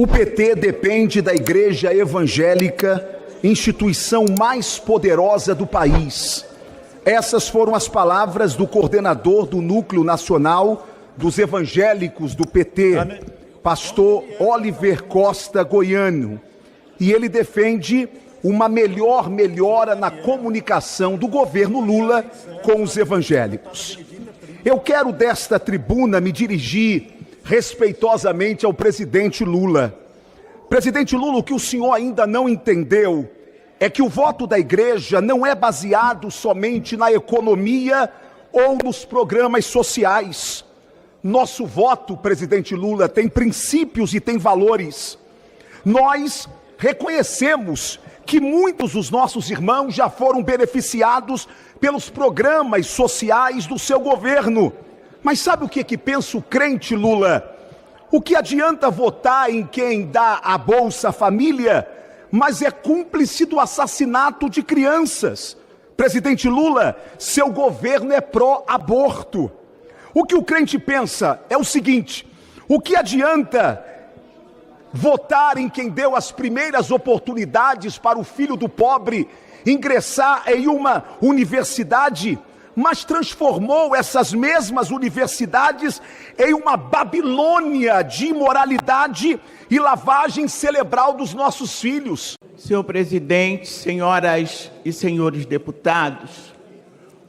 O PT depende da Igreja Evangélica, instituição mais poderosa do país. Essas foram as palavras do coordenador do Núcleo Nacional dos Evangélicos do PT, pastor Oliver Costa Goiano. E ele defende uma melhora na comunicação do governo Lula com os evangélicos. Eu quero desta tribuna me dirigir respeitosamente ao presidente Lula. Presidente Lula, o que o senhor ainda não entendeu é que o voto da igreja não é baseado somente na economia ou nos programas sociais. Nosso voto, presidente Lula, tem princípios e tem valores. Nós reconhecemos que muitos dos nossos irmãos já foram beneficiados pelos programas sociais do seu governo. Mas sabe o que pensa o crente, Lula? O que adianta votar em quem dá a Bolsa Família, mas é cúmplice do assassinato de crianças? Presidente Lula, seu governo é pró-aborto. O que o crente pensa é o seguinte: o que adianta votar em quem deu as primeiras oportunidades para o filho do pobre ingressar em uma universidade, mas transformou essas mesmas universidades em uma Babilônia de imoralidade e lavagem cerebral dos nossos filhos? Senhor presidente, senhoras e senhores deputados,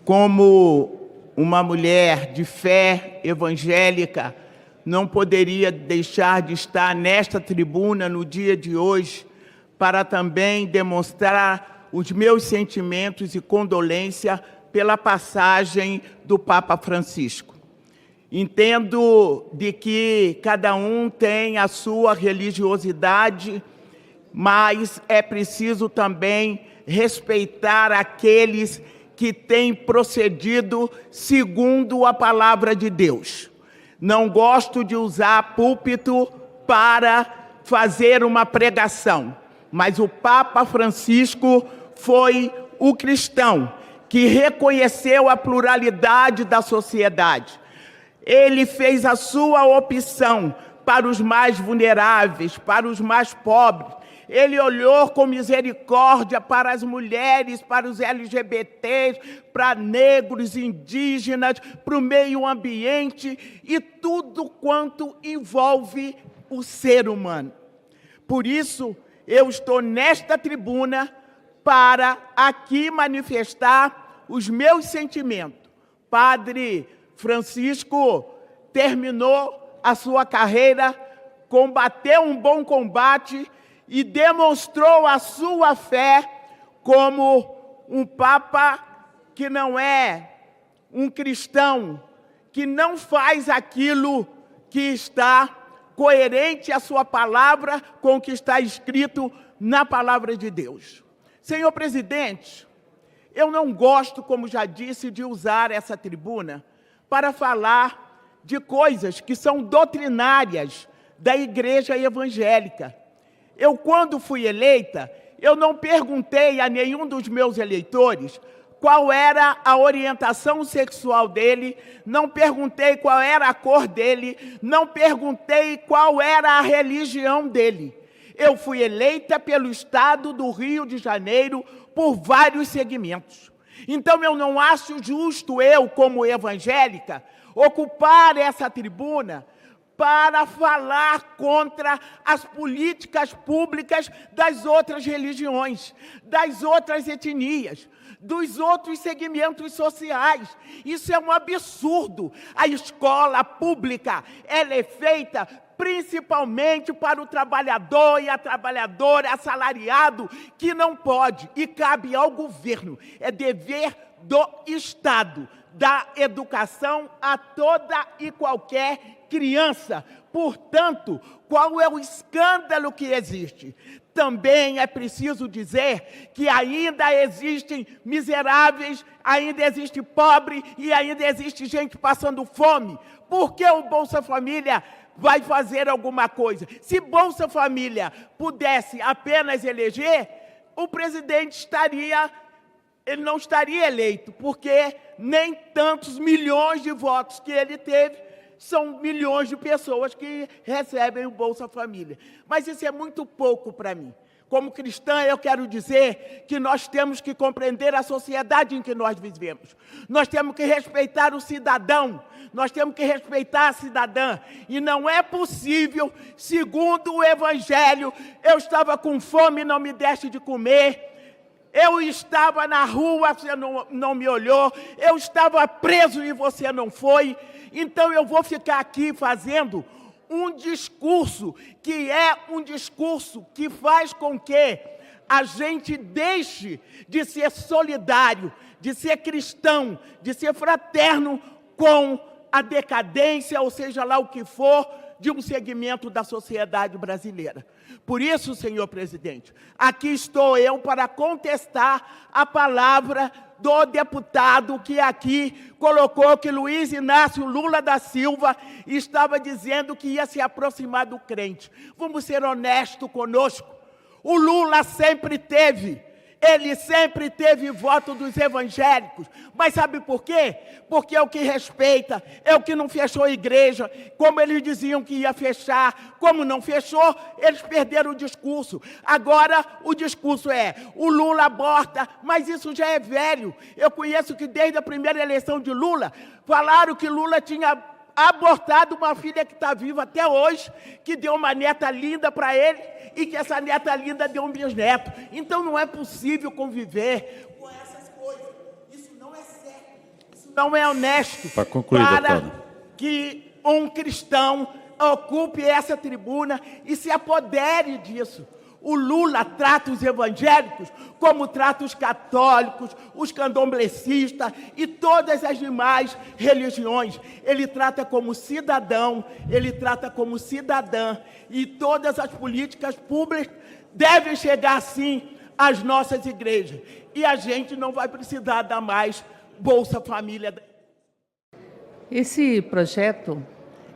como uma mulher de fé evangélica, não poderia deixar de estar nesta tribuna no dia de hoje para também demonstrar os meus sentimentos e condolência pela passagem do Papa Francisco. Entendo de que cada um tem a sua religiosidade, mas é preciso também respeitar aqueles que têm procedido segundo a palavra de Deus. Não gosto de usar púlpito para fazer uma pregação, mas o Papa Francisco foi o cristão que reconheceu a pluralidade da sociedade. Ele fez a sua opção para os mais vulneráveis, para os mais pobres. Ele olhou com misericórdia para as mulheres, para os LGBTs, para negros, indígenas, para o meio ambiente e tudo quanto envolve o ser humano. Por isso, eu estou nesta tribuna para aqui manifestar os meus sentimentos. Padre Francisco terminou a sua carreira, combateu um bom combate e demonstrou a sua fé como um Papa que não é um cristão, que não faz aquilo que está coerente à sua palavra com o que está escrito na palavra de Deus. Senhor presidente, eu não gosto, como já disse, de usar essa tribuna para falar de coisas que são doutrinárias da igreja evangélica. Eu, quando fui eleita, eu não perguntei a nenhum dos meus eleitores qual era a orientação sexual dele, não perguntei qual era a cor dele, não perguntei qual era a religião dele. Eu fui eleita pelo Estado do Rio de Janeiro por vários segmentos. Então, eu não acho justo eu, como evangélica, ocupar essa tribuna para falar contra as políticas públicas das outras religiões, das outras etnias, dos outros segmentos sociais. Isso é um absurdo. A escola pública, ela é feita principalmente para o trabalhador e a trabalhadora assalariado, que não pode, e cabe ao governo, é dever do Estado, da educação a toda e qualquer criança. Portanto, qual é o escândalo que existe? Também é preciso dizer que ainda existem miseráveis, ainda existe pobre e ainda existe gente passando fome. Por que o Bolsa Família vai fazer alguma coisa? Se Bolsa Família pudesse apenas eleger, o presidente ele não estaria eleito, porque nem tantos milhões de votos que ele teve são milhões de pessoas que recebem o Bolsa Família. Mas isso é muito pouco para mim. Como cristã, eu quero dizer que nós temos que compreender a sociedade em que nós vivemos. Nós temos que respeitar o cidadão, nós temos que respeitar a cidadã. E não é possível, segundo o Evangelho, eu estava com fome e não me deste de comer, eu estava na rua, você não me olhou, eu estava preso e você não foi. Então eu vou ficar aqui fazendo um discurso que é um discurso que faz com que a gente deixe de ser solidário, de ser cristão, de ser fraterno com a decadência, ou seja lá o que for, de um segmento da sociedade brasileira. Por isso, senhor presidente, aqui estou eu para contestar a palavra do deputado que aqui colocou que Luiz Inácio Lula da Silva estava dizendo que ia se aproximar do crente. Vamos ser honestos conosco. O Lula sempre teve, ele sempre teve voto dos evangélicos. Mas sabe por quê? Porque é o que respeita, é o que não fechou a igreja, como eles diziam que ia fechar, como não fechou, eles perderam o discurso. Agora o discurso é, o Lula aborta, mas isso já é velho. Eu conheço que desde a primeira eleição de Lula, falaram que Lula tinha abortado uma filha que está viva até hoje, que deu uma neta linda para ele, e que essa neta linda deu um bisneto. Então não é possível conviver com essas coisas. Isso não é certo, isso não é honesto. Para concluir, deputado, que um cristão ocupe essa tribuna e se apodere disso. O Lula trata os evangélicos como trata os católicos, os candomblecistas e todas as demais religiões. Ele trata como cidadão, ele trata como cidadã. E todas as políticas públicas devem chegar, sim, às nossas igrejas. E a gente não vai precisar dar mais Bolsa Família. Esse projeto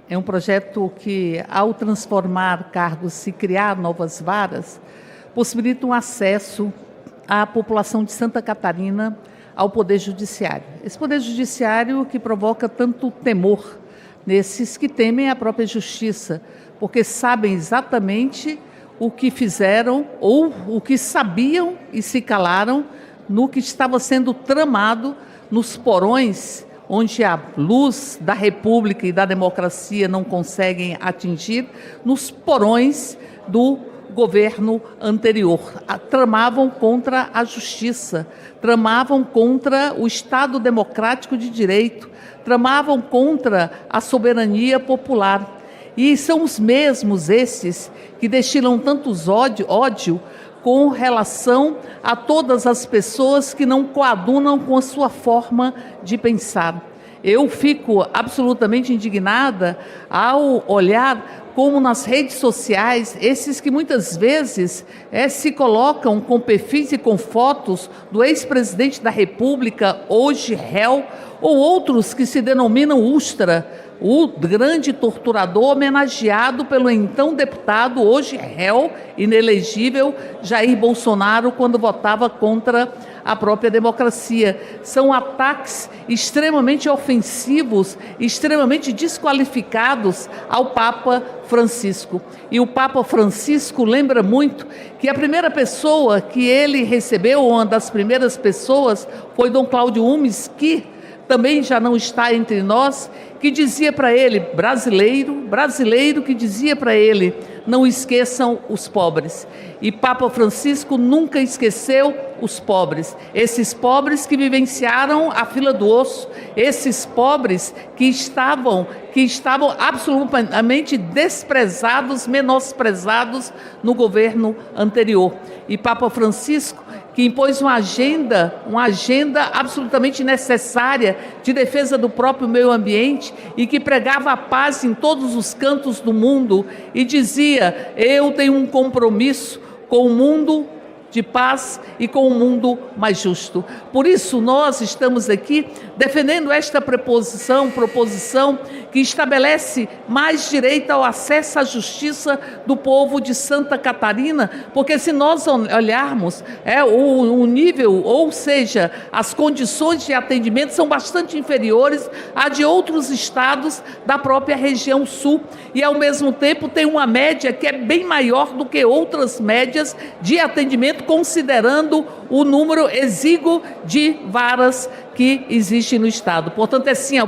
é um projeto que, ao transformar cargos e criar novas varas, possibilita um acesso à população de Santa Catarina ao Poder Judiciário. Esse Poder Judiciário que provoca tanto temor nesses que temem a própria justiça, porque sabem exatamente o que fizeram ou o que sabiam e se calaram no que estava sendo tramado nos porões onde a luz da República e da democracia não conseguem atingir, nos porões do governo anterior. Tramavam contra a justiça, tramavam contra o Estado democrático de direito, tramavam contra a soberania popular. E são os mesmos esses que destilam tantos ódio com relação a todas as pessoas que não coadunam com a sua forma de pensar. Eu fico absolutamente indignada ao olhar como nas redes sociais, esses que muitas vezes se colocam com perfis e com fotos do ex-presidente da República, hoje réu, ou outros que se denominam Ustra, o grande torturador homenageado pelo então deputado, hoje réu, inelegível, Jair Bolsonaro, quando votava contra a própria democracia. São ataques extremamente ofensivos, extremamente desqualificados ao Papa Francisco. E o Papa Francisco lembra muito que a primeira pessoa que ele recebeu, uma das primeiras pessoas, foi Dom Cláudio Umes, que também já não está entre nós, que dizia para ele, brasileiro que dizia para ele, não esqueçam os pobres. E Papa Francisco nunca esqueceu os pobres, esses pobres que vivenciaram a fila do osso, esses pobres que estavam absolutamente desprezados, menosprezados no governo anterior. E Papa Francisco que impôs uma agenda absolutamente necessária de defesa do próprio meio ambiente e que pregava a paz em todos os cantos do mundo e dizia, eu tenho um compromisso com o mundo de paz e com um mundo mais justo. Por isso, nós estamos aqui defendendo esta proposição que estabelece mais direito ao acesso à justiça do povo de Santa Catarina, porque se nós olharmos o nível, ou seja, as condições de atendimento são bastante inferiores a de outros estados da própria região sul, e ao mesmo tempo tem uma média que é bem maior do que outras médias de atendimento, considerando o número exíguo de varas que existe no estado. Portanto, é sim